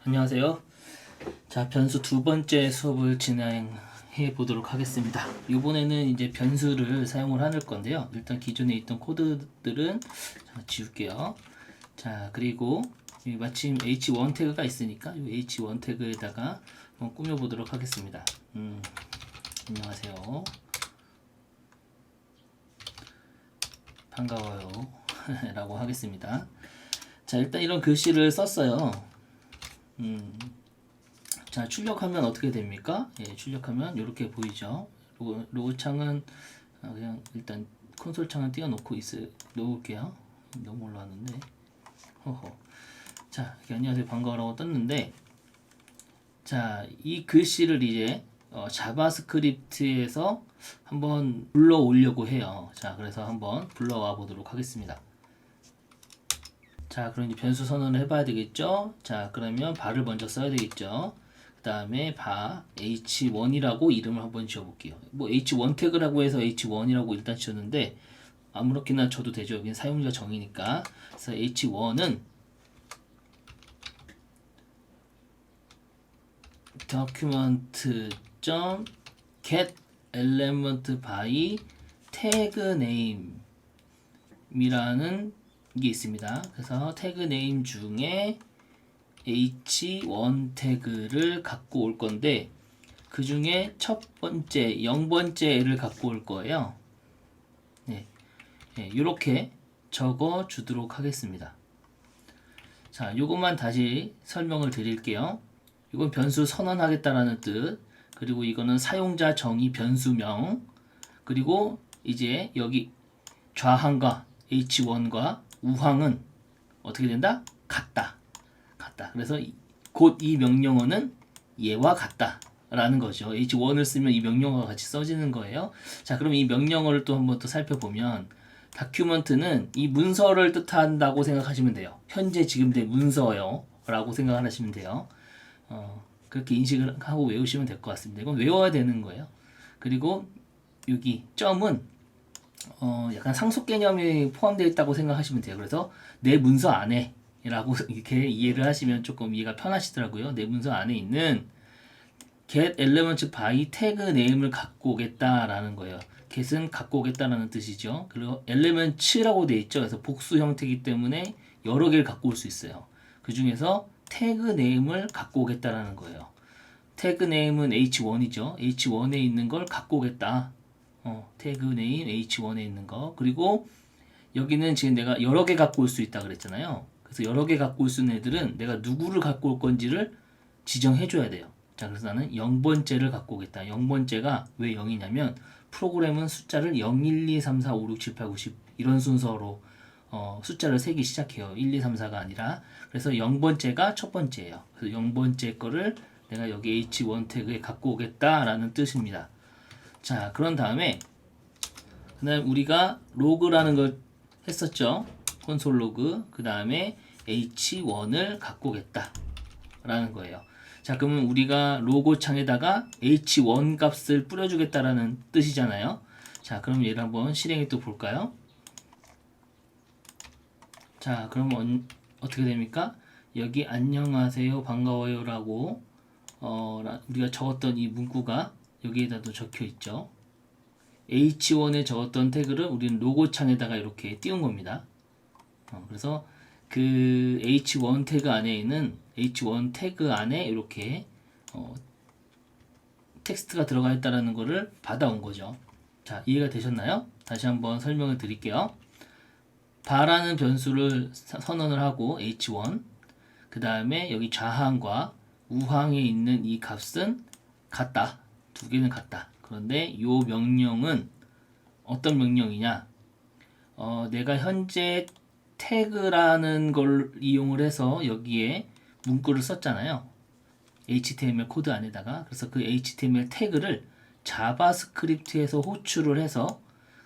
안녕하세요. 자, 변수 두 번째 수업을 진행해 보도록 하겠습니다. 이번에는 이제 변수를 사용을 할 건데요. 일단 기존에 있던 코드들은 지울게요. 자, 그리고 마침 h1 태그가 있으니까 이 h1 태그에다가 한번 꾸며 보도록 하겠습니다. 안녕하세요. 반가워요. 라고 하겠습니다. 자, 일단 이런 글씨를 썼어요. 자, 출력하면 어떻게 됩니까? 예, 출력하면 이렇게 보이죠. 로고 창은 그냥 일단 콘솔 창은 띄워놓고 놓을게요. 너무 올라왔는데. 허허. 자, 안녕하세요 반가워라고 떴는데, 자, 이 글씨를 이제 자바스크립트에서 한번 불러오려고 해요. 자, 그래서 한번 불러와 보도록 하겠습니다. 자, 그럼 이제 변수 선언을 해봐야 되겠죠? 자, 그러면 바를 먼저 써야 되겠죠? 그 다음에 바 h1이라고 이름을 한번 지어볼게요. 뭐 h1 태그라고 해서 h1이라고 일단 지었는데 아무렇게나 줘도 되죠. 여기는 사용자 정의니까. 그래서 h1은 document.get element by tag name 이라는 게 있습니다. 그래서 태그 네임 중에 h1 태그를 갖고 올 건데, 그 중에 첫 번째 0번째를 갖고 올 거예요. 네, 이렇게 적어 주도록 하겠습니다. 자, 요것만 다시 설명을 드릴게요. 이건 변수 선언하겠다라는 뜻, 그리고 이거는 사용자 정의 변수명, 그리고 이제 여기 좌항과 h1과 우항은 어떻게 된다? 같다. 그래서 곧 이 명령어는 얘와 같다 라는 거죠. h1을 쓰면 이 명령어가 같이 써지는 거예요. 자, 그럼 이 명령어를 또 한번 또 살펴보면, 다큐먼트는 이 문서를 뜻한다고 생각하시면 돼요. 현재 지금 된 문서요 라고 생각하시면 돼요. 그렇게 인식을 하고 외우시면 될 것 같습니다. 이건 외워야 되는 거예요. 그리고 여기 점은 약간 상속 개념이 포함되어 있다고 생각하시면 돼요. 그래서 내 문서 안에 라고 이렇게 이해를 하시면 조금 이해가 편하시더라고요. 내 문서 안에 있는 get element by tag name을 갖고 오겠다라는 거예요. get은 갖고 오겠다라는 뜻이죠. 그리고 elements라고 되어 있죠. 그래서 복수 형태이기 때문에 여러 개를 갖고 올 수 있어요. 그 중에서 tag name을 갖고 오겠다라는 거예요. tag name은 h1이죠. h1에 있는 걸 갖고 오겠다. 태그 네임 h1에 있는 거. 그리고 여기는 지금 내가 여러 개 갖고 올 수 있다 그랬잖아요. 그래서 여러 개 갖고 올 수 있는 애들은 내가 누구를 갖고 올 건지를 지정해 줘야 돼요. 자, 그래서 나는 0번째를 갖고 오겠다. 0번째가 왜 0이냐면 프로그램은 숫자를 0, 1, 2, 3, 4, 5, 6, 7, 8, 9, 10 이런 순서로 숫자를 세기 시작해요. 1, 2, 3, 4가 아니라. 그래서 0번째가 첫 번째예요. 그래서 0번째 거를 내가 여기 h1 태그에 갖고 오겠다라는 뜻입니다. 자, 그런 다음에 그다음 우리가 로그라는 걸 했었죠. 콘솔 로그. 그 다음에 h1을 갖고 오겠다 라는 거예요. 자, 그러면 우리가 로고 창에다가 h1 값을 뿌려주겠다라는 뜻이잖아요. 자, 그럼 얘를 한번 실행해 또 볼까요? 자, 그러면 어떻게 됩니까? 여기 안녕하세요 반가워요 라고 우리가 적었던 이 문구가 여기에다도 적혀 있죠. h1에 적었던 태그를 우리는 로고 창에다가 이렇게 띄운 겁니다. 그래서 그 h1 태그 안에 있는 h1 태그 안에 이렇게 텍스트가 들어가 있다는 것을 받아온 거죠. 자, 이해가 되셨나요? 다시 한번 설명을 드릴게요. 바라는 변수를 선언을 하고 h1, 그 다음에 여기 좌항과 우항에 있는 이 값은 같다. 두 개는 같다. 그런데 이 명령은 어떤 명령이냐? 내가 현재 태그라는 걸 이용을 해서 여기에 문구를 썼잖아요. HTML 코드 안에다가. 그래서 그 HTML 태그를 자바스크립트에서 호출을 해서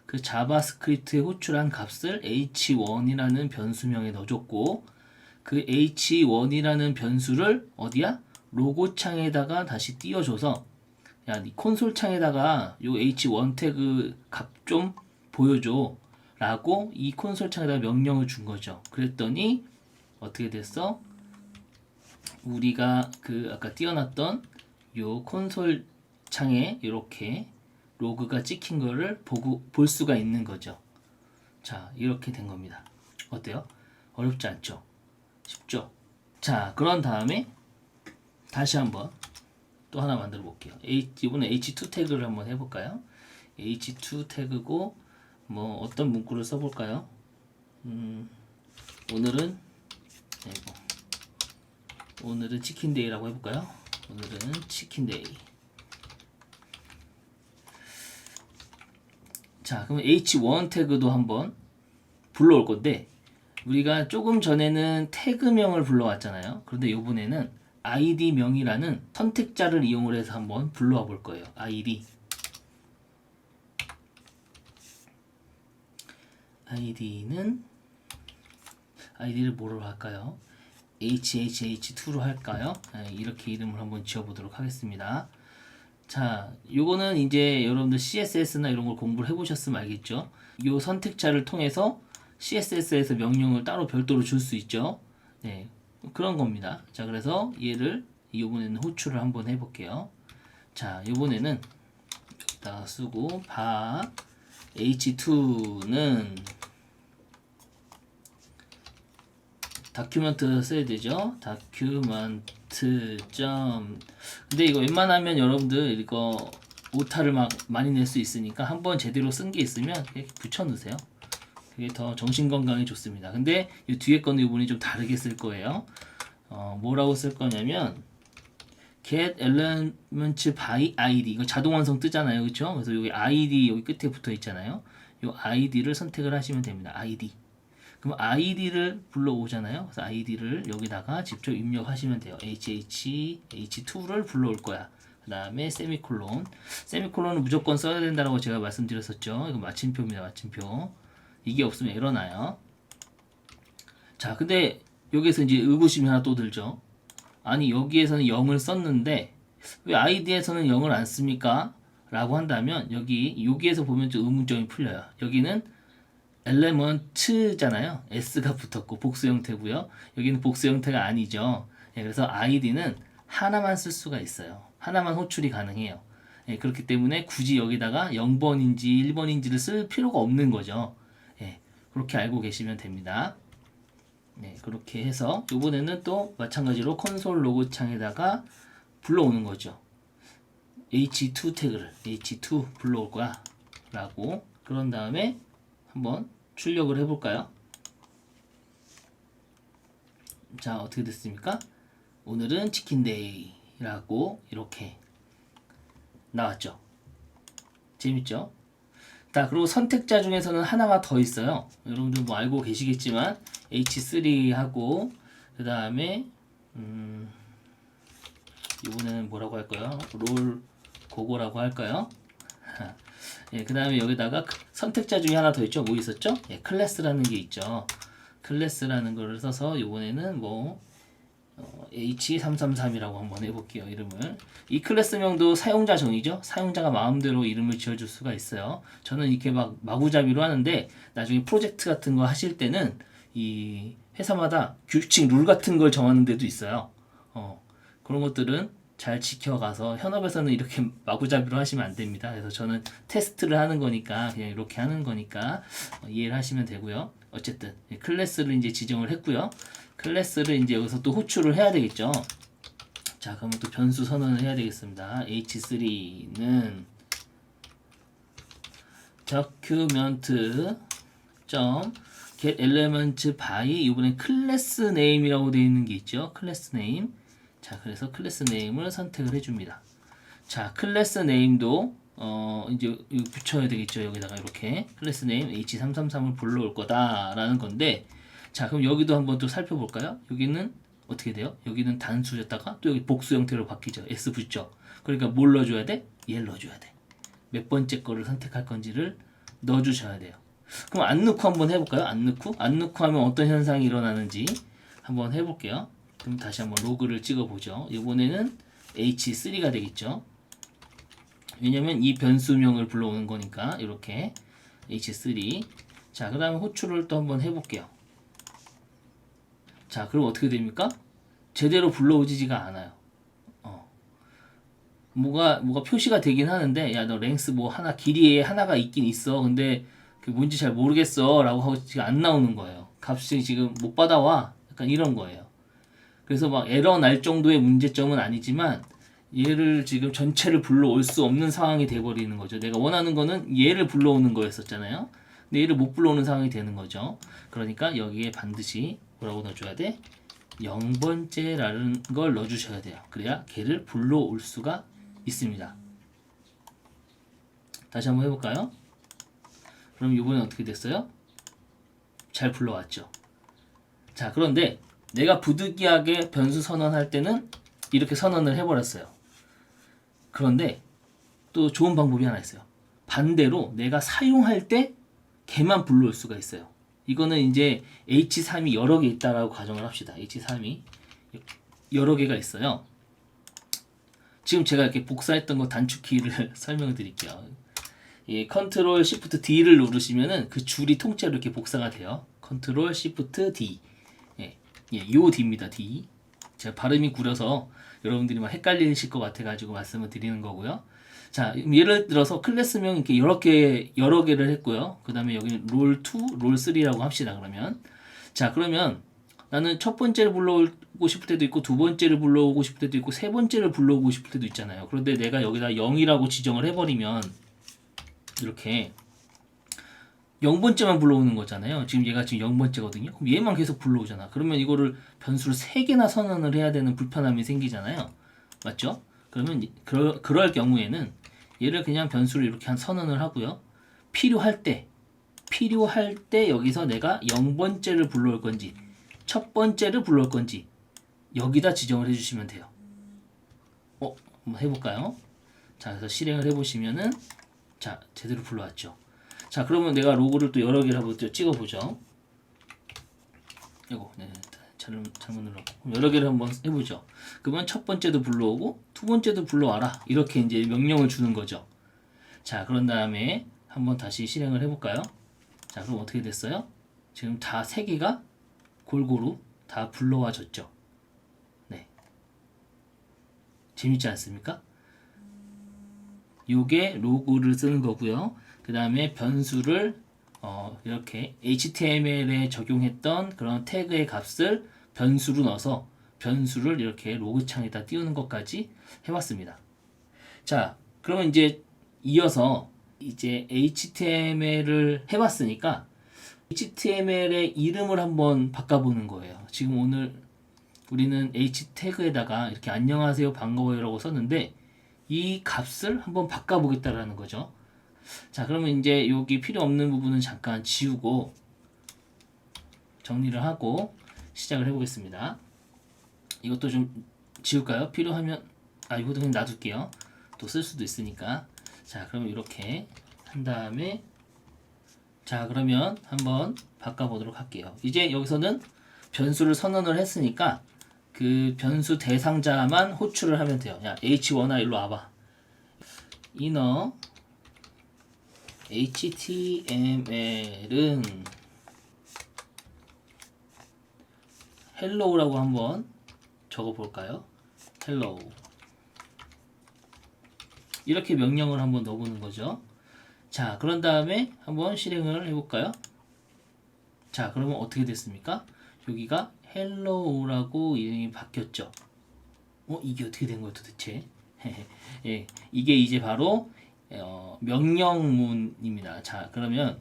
그 자바스크립트에 호출한 값을 h1이라는 변수명에 넣어줬고, 그 h1이라는 변수를 어디야? 로고 창에다가 다시 띄워줘서, 야, 니 콘솔 창에다가 요 h1 태그 값 좀 보여줘 라고 이 콘솔 창에다가 명령을 준 거죠. 그랬더니 어떻게 됐어? 우리가 그 아까 띄워놨던 요 콘솔 창에 이렇게 로그가 찍힌 거를 볼 수가 있는 거죠. 자, 이렇게 된 겁니다. 어때요? 어렵지 않죠? 쉽죠? 자, 그런 다음에 다시 한번 또 하나 만들어 볼게요. 이번에 h2 태그를 한번 해볼까요? h2 태그고 뭐 어떤 문구를 써볼까요? 오늘은 치킨데이라고 해볼까요? 오늘은 치킨데이. 자, 그럼 h1 태그도 한번 불러올 건데 우리가 조금 전에는 태그명을 불러왔잖아요. 그런데 이번에는 id명이라는 선택자를 이용을 해서 한번 불러와 볼 거예요. id를 뭐로 할까요? HHH2로 할까요? 이렇게 이름을 한번 지어보도록 하겠습니다. 자, 요거는 이제 여러분들 CSS나 이런 걸 공부를 해보셨으면 알겠죠? 요 선택자를 통해서 CSS에서 명령을 따로 별도로 줄 수 있죠? 네, 그런 겁니다. 자, 그래서 얘를 이번에는 호출을 한번 해볼게요. 자, 이번에는 여기다가 쓰고 h2는 다큐멘트 써야 되죠. 다큐멘트 근데 이거 웬만하면 여러분들 이거 오타를 막 많이 낼 수 있으니까 한번 제대로 쓴 게 있으면 이렇게 붙여 넣으세요. 그게 더 정신 건강에 좋습니다. 근데 이 뒤에 거는 이분이 좀 다르게 쓸 거예요. 뭐라고 쓸 거냐면 get elements by id 이거 자동 완성 뜨잖아요. 그렇죠? 그래서 여기 id 여기 끝에 붙어 있잖아요. 이 id를 선택을 하시면 됩니다. id. 그럼 id를 불러오잖아요. 그래서 id를 여기다가 직접 입력하시면 돼요. h2를 불러올 거야. 그 다음에 세미콜론. 세미콜론은 무조건 써야 된다고 제가 말씀드렸었죠. 이거 마침표입니다. 마침표. 이게 없으면 에러 나요. 자, 근데 여기서 이제 의구심이 하나 또 들죠. 아니, 여기에서는 0을 썼는데 왜 id에서는 0을 안 씁니까? 라고 한다면 여기에서 보면 좀 의문점이 풀려요. 여기는 element잖아요. s가 붙었고 복수 형태고요. 여기는 복수 형태가 아니죠. 그래서 id는 하나만 쓸 수가 있어요. 하나만 호출이 가능해요. 그렇기 때문에 굳이 여기다가 0번인지 1번인지를 쓸 필요가 없는 거죠. 그렇게 알고 계시면 됩니다. 그렇게 해서 이번에는 또 마찬가지로 콘솔 로그 창에다가 불러오는 거죠. h2 태그를 h2 불러올 거야 라고. 그런 다음에 한번 출력을 해볼까요? 자, 어떻게 됐습니까? 오늘은 치킨데이 라고 이렇게 나왔죠. 재밌죠? 자, 그리고 선택자 중에서는 하나가 더 있어요. 여러분들 뭐 알고 계시겠지만 H3하고 그 다음에 이번에는 뭐라고 할까요? 롤 고고라고 할까요? 그 다음에 여기다가 선택자 중에 하나 더 있죠. 뭐 있었죠? 클래스라는 게 있죠. 클래스라는 거를 써서 이번에는 뭐 H333이라고 한번 해볼게요. 이름을. 이 클래스명도 사용자 정의죠. 사용자가 마음대로 이름을 지어줄 수가 있어요. 저는 이렇게 막 마구잡이로 하는데 나중에 프로젝트 같은 거 하실 때는 이 회사마다 규칙 룰 같은 걸 정하는 데도 있어요. 그런 것들은 잘 지켜가서 현업에서는 이렇게 마구잡이로 하시면 안 됩니다. 그래서 저는 테스트를 하는 거니까 그냥 이렇게 하는 거니까 이해를 하시면 되고요. 어쨌든 클래스를 이제 지정을 했고요. 클래스를 이제 여기서 또 호출을 해야 되겠죠. 자, 그러면 또 변수 선언을 해야 되겠습니다. h3는 document get elements by 이번엔 클래스 네임이라고 되어 있는 게 있죠. 클래스 네임. 자, 그래서 클래스 네임을 선택을 해줍니다. 자, 클래스 네임도 이제 붙여야 되겠죠. 여기다가 이렇게 클래스 네임 h333을 불러올 거다라는 건데, 자, 그럼 여기도 한번 또 살펴볼까요? 여기는 어떻게 돼요? 여기는 단수였다가 또 여기 복수 형태로 바뀌죠. s 붙죠. 그러니까 뭘 넣어줘야 돼? 얘를 넣어줘야 돼. 몇 번째 거를 선택할 건지를 넣어주셔야 돼요. 그럼 안 넣고 한번 해볼까요? 안 넣고 하면 어떤 현상이 일어나는지 한번 해볼게요. 그럼 다시 한번 로그를 찍어보죠. 이번에는 h3가 되겠죠. 왜냐면 이 변수명을 불러오는 거니까 이렇게 h3. 자, 그 다음에 호출을 또 한번 해볼게요. 자, 그럼 어떻게 됩니까? 제대로 불러오지가 않아요. 뭐가 표시가 되긴 하는데, 야, 너 랭스 뭐 하나, 길이에 하나가 있긴 있어. 근데 그 뭔지 잘 모르겠어. 라고 하고 지금 안 나오는 거예요. 값이 지금 못 받아와. 약간 이런 거예요. 그래서 막 에러 날 정도의 문제점은 아니지만, 얘를 지금 전체를 불러올 수 없는 상황이 돼버리는 거죠. 내가 원하는 거는 얘를 불러오는 거였었잖아요. 근데 얘를 못 불러오는 상황이 되는 거죠. 그러니까 여기에 반드시 뭐라고 넣어줘야 돼? 0번째라는 걸 넣어주셔야 돼요. 그래야 걔를 불러올 수가 있습니다. 다시 한번 해볼까요? 그럼 이번엔 어떻게 됐어요? 잘 불러왔죠. 자, 그런데 내가 부득이하게 변수 선언할 때는 이렇게 선언을 해버렸어요. 그런데 또 좋은 방법이 하나 있어요. 반대로 내가 사용할 때 걔만 불러올 수가 있어요. 이거는 이제 H3이 여러 개 있다라고 가정을 합시다. H3이 여러 개가 있어요. 지금 제가 이렇게 복사했던 거 단축키를 설명을 드릴게요. 예, 컨트롤 시프트 D를 누르시면은 그 줄이 통째로 이렇게 복사가 돼요. 컨트롤 시프트 D. 요 D입니다. D. 제가 발음이 구려서 여러분들이 막 헷갈리실 것 같아가지고 말씀을 드리는 거고요. 자, 예를 들어서 클래스명 이렇게 여러 개를 했고요. 그 다음에 여기는 롤2, 롤3라고 합시다. 그러면 자, 그러면 나는 첫 번째를 불러오고 싶을 때도 있고, 두 번째를 불러오고 싶을 때도 있고, 세 번째를 불러오고 싶을 때도 있잖아요. 그런데 내가 여기다 0이라고 지정을 해버리면 이렇게 0번째만 불러오는 거잖아요. 지금 얘가 지금 0번째거든요. 그럼 얘만 계속 불러오잖아. 그러면 이거를 변수를 3개나 선언을 해야 되는 불편함이 생기잖아요. 맞죠? 그러면 그럴 경우에는 얘를 그냥 변수를 이렇게 한 선언을 하고요. 필요할 때 여기서 내가 0번째를 불러올 건지 첫 번째를 불러올 건지 여기다 지정을 해주시면 돼요. 한번 해볼까요? 자, 그래서 실행을 해보시면은 자, 제대로 불러왔죠. 자, 그러면 내가 로그를 또 여러 개를 한번 찍어보죠. 이거, 네, 잘못 눌렀고. 여러 개를 한번 해보죠. 그러면 첫 번째도 불러오고, 두 번째도 불러와라. 이렇게 이제 명령을 주는 거죠. 자, 그런 다음에 한번 다시 실행을 해볼까요? 자, 그럼 어떻게 됐어요? 지금 다 세 개가 골고루 다 불러와졌죠. 네. 재밌지 않습니까? 요게 로그를 쓰는 거고요. 그 다음에 변수를 이렇게 HTML에 적용했던 그런 태그의 값을 변수로 넣어서 변수를 이렇게 로그 창에다 띄우는 것까지 해봤습니다. 자, 그러면 이제 이어서 이제 HTML을 해봤으니까 HTML의 이름을 한번 바꿔보는 거예요. 지금 오늘 우리는 H 태그에다가 이렇게 안녕하세요 반가워요라고 썼는데 이 값을 한번 바꿔보겠다라는 거죠. 자, 그러면 이제 여기 필요 없는 부분은 잠깐 지우고 정리를 하고 시작을 해보겠습니다. 이것도 좀 지울까요? 필요하면 이것도 그냥 놔둘게요. 또 쓸 수도 있으니까. 자, 그러면 이렇게 한 다음에 자, 그러면 한번 바꿔보도록 할게요. 이제 여기서는 변수를 선언을 했으니까 그 변수 대상자만 호출을 하면 돼요. 야, H1아 일로 와봐. inner HTML은 hello라고 한번 적어볼까요? hello. 이렇게 명령을 한번 넣어보는 거죠. 자, 그런 다음에 한번 실행을 해볼까요? 자, 그러면 어떻게 됐습니까? 여기가 hello라고 이름이 바뀌었죠. 이게 어떻게 된 거예요 도대체? 예, 이게 이제 바로 명령문입니다. 자, 그러면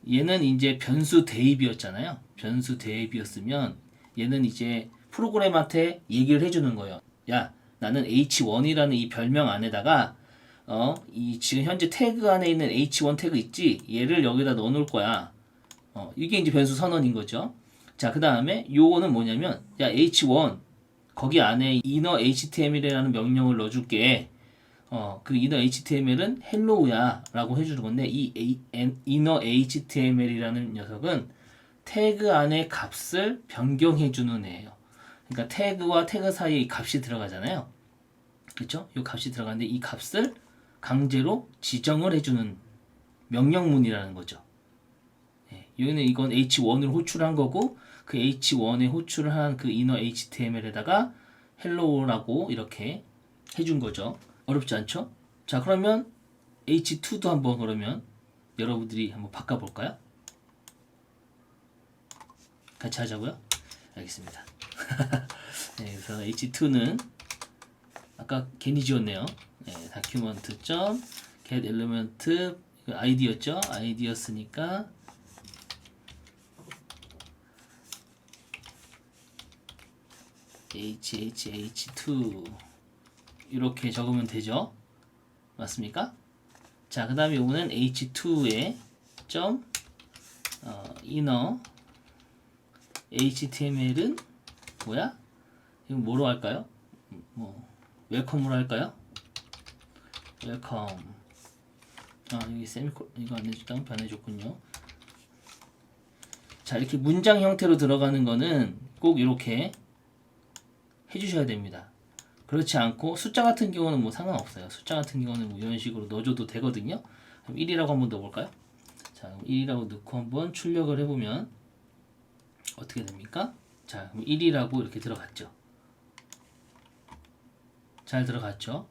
얘는 이제 변수 대입이었잖아요. 변수 대입이었으면 얘는 이제 프로그램한테 얘기를 해주는 거예요. 야, 나는 H1이라는 이 별명 안에다가 이 지금 현재 태그 안에 있는 H1 태그 있지? 얘를 여기다 넣어 놓을 거야. 이게 이제 변수 선언인 거죠. 자, 그 다음에 요거는 뭐냐면 야, H1 거기 안에 inner HTML이라는 명령을 넣어줄게. 그 inner HTML은 hello야 라고 해주는 건데 이 inner HTML이라는 녀석은 태그 안에 값을 변경해주는 애예요. 그러니까 태그와 태그 사이에 이 값이 들어가잖아요. 그렇죠? 이 값이 들어가는데 이 값을 강제로 지정을 해주는 명령문이라는 거죠. 여기는 이건 H1을 호출한 거고 그 H1에 호출을 한 그 inner HTML에다가 hello라고 이렇게 해준 거죠. 어렵지 않죠? 자, 그러면 H2도 한번 그러면 여러분들이 한번 바꿔볼까요? 같이 하자고요? 알겠습니다. 네, 그래서 H2는 아까 괜히 지웠네요. 네, document.get element id였죠? id였으니까 HHH2 이렇게 적으면 되죠? 맞습니까? 자, 그 다음에 이번엔 H2에 점 inner HTML은 뭐야? 이거 뭐로 할까요? 뭐 웰컴으로 할까요? 웰컴. 여기 세미콜 이거 안 해줬다 변해줬군요. 자, 이렇게 문장 형태로 들어가는 거는 꼭 이렇게 해주셔야 됩니다. 그렇지 않고 숫자 같은 경우는 뭐 상관없어요. 숫자 같은 경우는 뭐 이런 식으로 넣어줘도 되거든요. 그럼 1이라고 한번 넣어볼까요? 자, 1이라고 넣고 한번 출력을 해보면 어떻게 됩니까? 자, 그럼 1이라고 이렇게 들어갔죠. 잘 들어갔죠?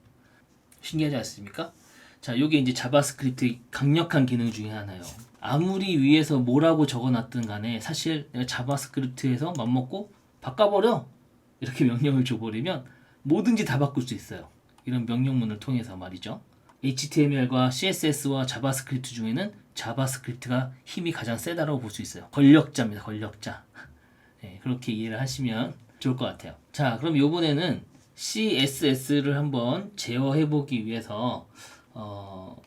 신기하지 않습니까? 자, 요게 이제 자바스크립트의 강력한 기능 중에 하나예요. 아무리 위에서 뭐라고 적어놨든 간에 사실 내가 자바스크립트에서 맘먹고 바꿔버려! 이렇게 명령을 줘버리면 뭐든지 다 바꿀 수 있어요. 이런 명령문을 통해서 말이죠. HTML과 CSS와 자바스크립트 중에는 자바스크립트가 힘이 가장 세다라고 볼 수 있어요. 권력자입니다. 권력자. 네, 그렇게 이해를 하시면 좋을 것 같아요. 자, 그럼 이번에는 CSS를 한번 제어해보기 위해서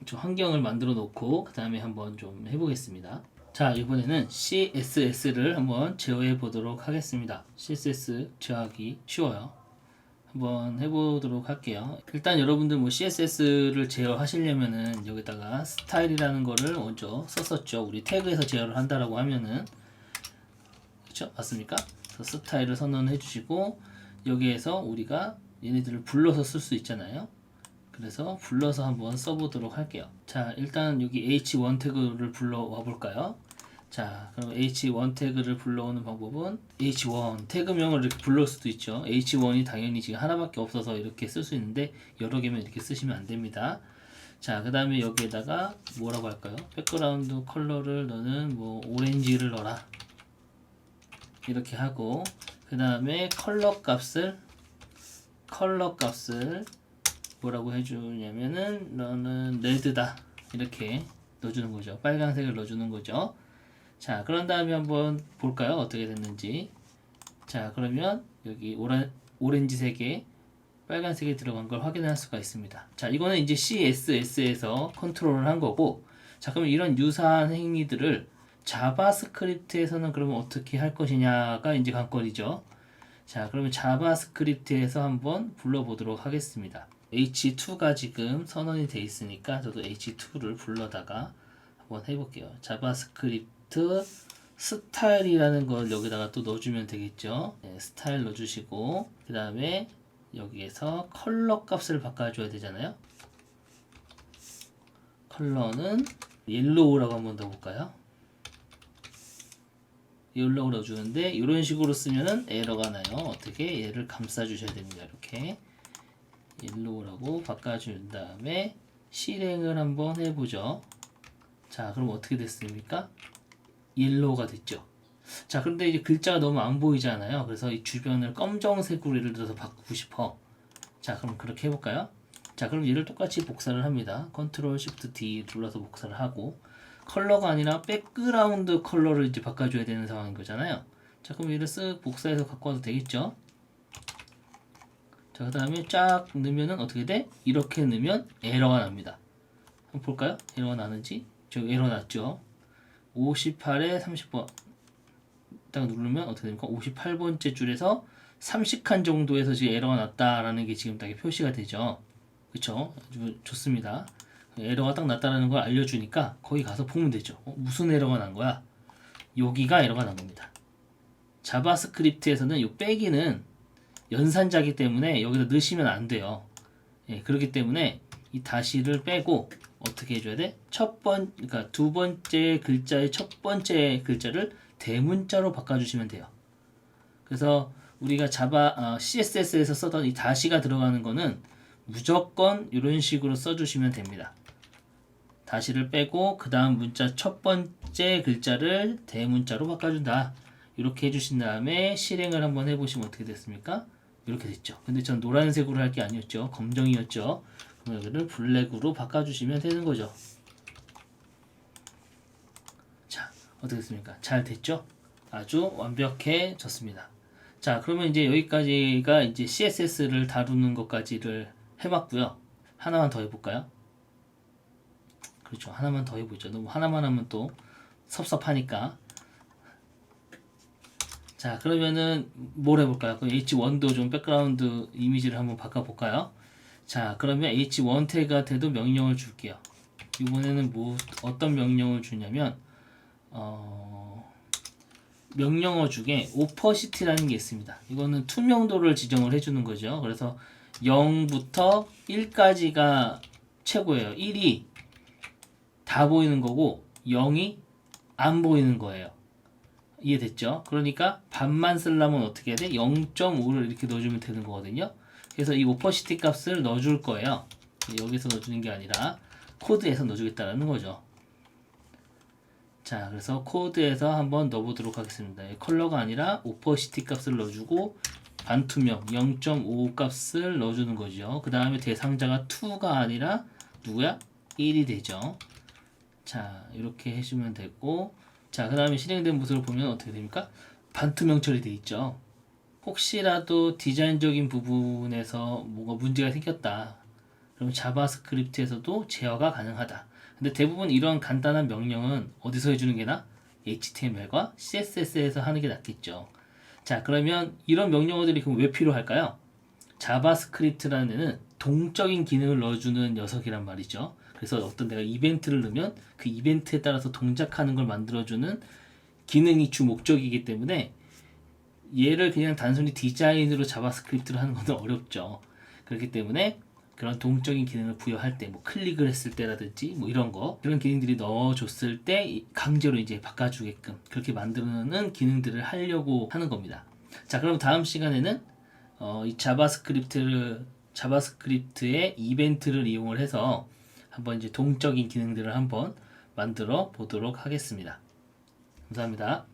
좀 환경을 만들어 놓고 그 다음에 한번 좀 해보겠습니다. 자, 이번에는 CSS를 한번 제어해 보도록 하겠습니다. CSS 제어하기 쉬워요. 한번 해보도록 할게요. 일단 여러분들 뭐 CSS를 제어하시려면은 여기다가 스타일이라는 거를 먼저 썼었죠. 우리 태그에서 제어를 한다라고 하면은 그렇죠? 맞습니까? 그래서 스타일을 선언해 주시고 여기에서 우리가 얘네들을 불러서 쓸 수 있잖아요. 그래서 불러서 한번 써보도록 할게요. 자, 일단 여기 h1 태그를 불러와 볼까요? 자, 그럼 h1 태그를 불러오는 방법은 h1 태그명을 이렇게 불러올 수도 있죠. h1이 당연히 지금 하나밖에 없어서 이렇게 쓸 수 있는데 여러 개면 이렇게 쓰시면 안 됩니다. 자, 그 다음에 여기에다가 뭐라고 할까요? 백그라운드 컬러를 너는 뭐 오렌지를 넣어라 이렇게 하고 그 다음에 컬러 값을 뭐라고 해주냐면은 너는 레드다 이렇게 넣어주는 거죠. 빨간색을 넣어주는 거죠. 자, 그런 다음에 한번 볼까요? 어떻게 됐는지. 자, 그러면 여기 오렌지색에 빨간색이 들어간 걸 확인할 수가 있습니다. 자, 이거는 이제 CSS에서 컨트롤을 한 거고, 자, 그러면 이런 유사한 행위들을 자바스크립트에서는 그러면 어떻게 할 것이냐가 이제 관건이죠. 자, 그러면 자바스크립트에서 한번 불러보도록 하겠습니다. H2가 지금 선언이 돼 있으니까 저도 H2를 불러다가 한번 해볼게요. 자바스크립트 스타일이라는 걸 여기다가 또 넣어주면 되겠죠. 네, 스타일 넣어주시고 그 다음에 여기에서 컬러 값을 바꿔줘야 되잖아요. 컬러는 옐로우라고 한번 넣어볼까요? 옐로우 넣어주는데 이런 식으로 쓰면은 에러가 나요. 어떻게 얘를 감싸주셔야 됩니다. 이렇게 옐로우라고 바꿔준 다음에 실행을 한번 해보죠. 자, 그럼 어떻게 됐습니까? 옐로우가 됐죠. 자, 그런데 이제 글자가 너무 안 보이잖아요. 그래서 이 주변을 검정색으로 예를 들어서 바꾸고 싶어. 자, 그럼 그렇게 해볼까요? 자, 그럼 얘를 똑같이 복사를 합니다. Ctrl Shift D 눌러서 복사를 하고 컬러가 아니라 백그라운드 컬러를 이제 바꿔줘야 되는 상황인 거잖아요. 자, 그럼 얘를 쓱 복사해서 갖고 와도 되겠죠? 자, 그 다음에 쫙 넣으면은 어떻게 돼? 이렇게 넣으면 에러가 납니다. 한번 볼까요? 에러가 나는지? 저 에러 났죠? 58에 30번 딱 누르면 어떻게 됩니까? 58번째 줄에서 30칸 정도에서 지금 에러가 났다라는 게 지금 딱 표시가 되죠. 그쵸? 아주 좋습니다. 에러가 딱 났다라는 걸 알려주니까 거기 가서 보면 되죠. 무슨 에러가 난 거야? 여기가 에러가 난 겁니다. 자바스크립트에서는 이 빼기는 연산자기 때문에 여기다 넣으시면 안 돼요. 예, 그렇기 때문에 이 다시를 빼고 어떻게 해줘야 돼? 그러니까 두 번째 글자의 첫 번째 글자를 대문자로 바꿔주시면 돼요. 그래서 우리가 자바 CSS에서 쓰던 이 다시가 들어가는 거는 무조건 이런 식으로 써주시면 됩니다. 다시를 빼고 그 다음 문자 첫 번째 글자를 대문자로 바꿔준다. 이렇게 해주신 다음에 실행을 한번 해보시면 어떻게 됐습니까? 이렇게 됐죠. 근데 전 노란색으로 할 게 아니었죠. 검정이었죠. 그럼 여기를 블랙으로 바꿔주시면 되는 거죠. 자, 어떻게 됐습니까? 잘 됐죠? 아주 완벽해졌습니다. 자, 그러면 이제 여기까지가 이제 CSS를 다루는 것까지를 해봤고요. 하나만 더 해볼까요? 그렇죠. 하나만 더 해보죠. 너무 하나만 하면 또 섭섭하니까. 자, 그러면은 뭘 해볼까요? 그럼 H1도 좀 백그라운드 이미지를 한번 바꿔볼까요? 자, 그러면 H1 태그한테도 명령을 줄게요. 이번에는 어떤 명령을 주냐면 명령어 중에 오퍼시티라는 게 있습니다. 이거는 투명도를 지정을 해주는 거죠. 그래서 0부터 1까지가 최고예요. 1이 다 보이는 거고 0이 안 보이는 거예요. 이해됐죠? 그러니까 반만 쓰려면 어떻게 해야 돼? 0.5를 이렇게 넣어주면 되는 거거든요. 그래서 이 오퍼시티 값을 넣어줄 거예요. 여기서 넣어주는 게 아니라 코드에서 넣어주겠다는 거죠. 자, 그래서 코드에서 한번 넣어보도록 하겠습니다. 컬러가 아니라 오퍼시티 값을 넣어주고 반투명 0.5 값을 넣어주는 거죠. 그 다음에 대상자가 2가 아니라 누구야? 1이 되죠. 자, 이렇게 해주면 되고, 자, 그 다음에 실행된 모습을 보면 어떻게 됩니까? 반투명 처리되어 있죠. 혹시라도 디자인적인 부분에서 뭐가 문제가 생겼다. 그럼 자바스크립트에서도 제어가 가능하다. 근데 대부분 이런 간단한 명령은 어디서 해주는 게 나아? HTML과 CSS에서 하는 게 낫겠죠. 자, 그러면 이런 명령어들이 그럼 왜 필요할까요? 자바스크립트라는 애는 동적인 기능을 넣어주는 녀석이란 말이죠. 그래서 어떤 내가 이벤트를 넣으면 그 이벤트에 따라서 동작하는 걸 만들어주는 기능이 주 목적이기 때문에 얘를 그냥 단순히 디자인으로 자바스크립트를 하는 건 어렵죠. 그렇기 때문에 그런 동적인 기능을 부여할 때, 뭐 클릭을 했을 때라든지 뭐 이런 거, 그런 기능들이 넣어줬을 때 강제로 이제 바꿔주게끔 그렇게 만드는 기능들을 하려고 하는 겁니다. 자, 그럼 다음 시간에는 이 자바스크립트의 이벤트를 이용을 해서 한번 이제 동적인 기능들을 한번 만들어 보도록 하겠습니다. 감사합니다.